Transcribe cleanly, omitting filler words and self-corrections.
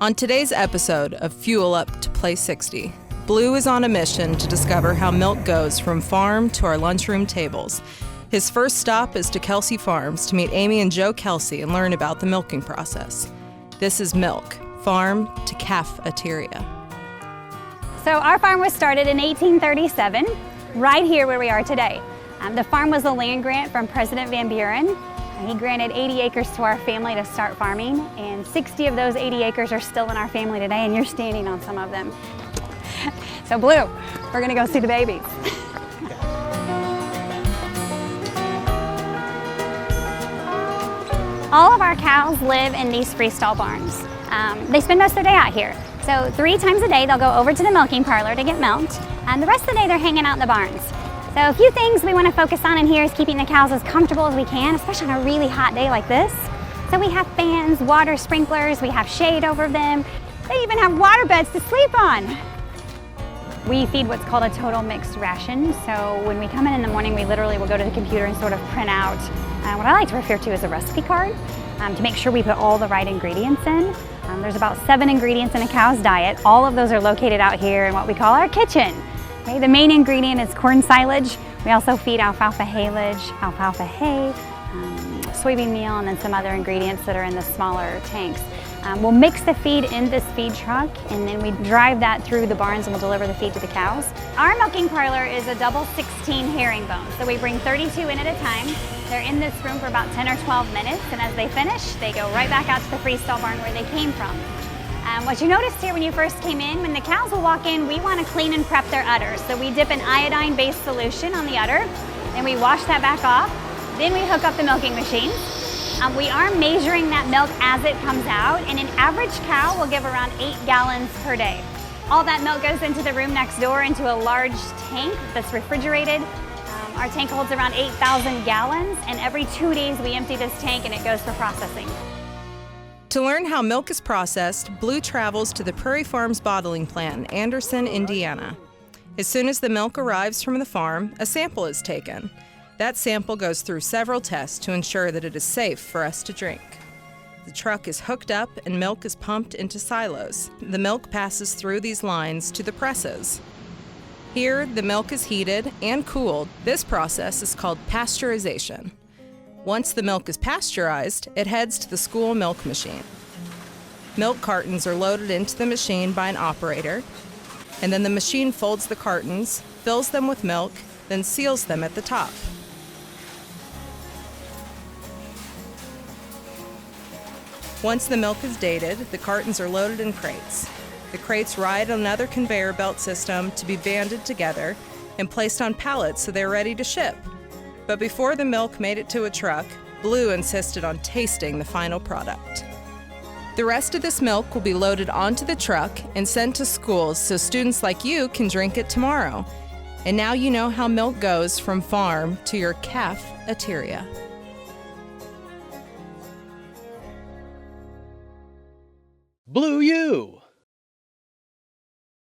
On today's episode of Fuel Up to Play 60, Blue is on a mission to discover how milk goes from farm to our lunchroom tables. His first stop is to Kelsey Farms to meet Amy and Joe Kelsey and learn about the milking process. This is Milk, Farm to CALF-eteria. So our farm was started in 1837, right here where we are today. The farm was a land grant from President Van Buren. He granted 80 acres to our family to start farming, and 60 of those 80 acres are still in our family today, and you're standing on some of them. So Blue, we're gonna go see the babies. All of our cows live in these freestall barns. They spend most of their day out here. So 3 times a day they'll go over to the milking parlor to get milked, and the rest of the day they're hanging out in the barns. So a few things we want to focus on in here is keeping the cows as comfortable as we can, especially on a really hot day like this. So we have fans, water sprinklers, we have shade over them. They even have water beds to sleep on. We feed what's called a total mixed ration. So when we come in the morning, we literally will go to the computer and sort of print out what I like to refer to as a recipe card to make sure we put all the right ingredients in. There's about 7 ingredients in a cow's diet. All of those are located out here in what we call our kitchen. Okay, the main ingredient is corn silage. We also feed alfalfa haylage, alfalfa hay, soybean meal, and then some other ingredients that are in the smaller tanks. We'll mix the feed in this feed truck, and then we drive that through the barns and we'll deliver the feed to the cows. Our milking parlor is a double 16 herringbone, so we bring 32 in at a time. They're in this room for about 10 or 12 minutes, and as they finish, they go right back out to the freestall barn where they came from. What you noticed here when you first came in, when the cows will walk in, we want to clean and prep their udders. So we dip an iodine-based solution on the udder, and we wash that back off. Then we hook up the milking machine. We are measuring that milk as it comes out, and an average cow will give around 8 gallons per day. All that milk goes into the room next door into a large tank that's refrigerated. Our tank holds around 8,000 gallons, and every 2 days we empty this tank and it goes for processing. To learn how milk is processed, Blue travels to the Prairie Farms bottling plant in Anderson, Indiana. As soon as the milk arrives from the farm, a sample is taken. That sample goes through several tests to ensure that it is safe for us to drink. The truck is hooked up and milk is pumped into silos. The milk passes through these lines to the presses. Here, the milk is heated and cooled. This process is called pasteurization. Once the milk is pasteurized, it heads to the school milk machine. Milk cartons are loaded into the machine by an operator, and then the machine folds the cartons, fills them with milk, then seals them at the top. Once the milk is dated, the cartons are loaded in crates. The crates ride on another conveyor belt system to be banded together and placed on pallets so they're ready to ship. But before the milk made it to a truck, Blue insisted on tasting the final product. The rest of this milk will be loaded onto the truck and sent to schools so students like you can drink it tomorrow. And now you know how milk goes from farm to your CALF-eteria. Blue U!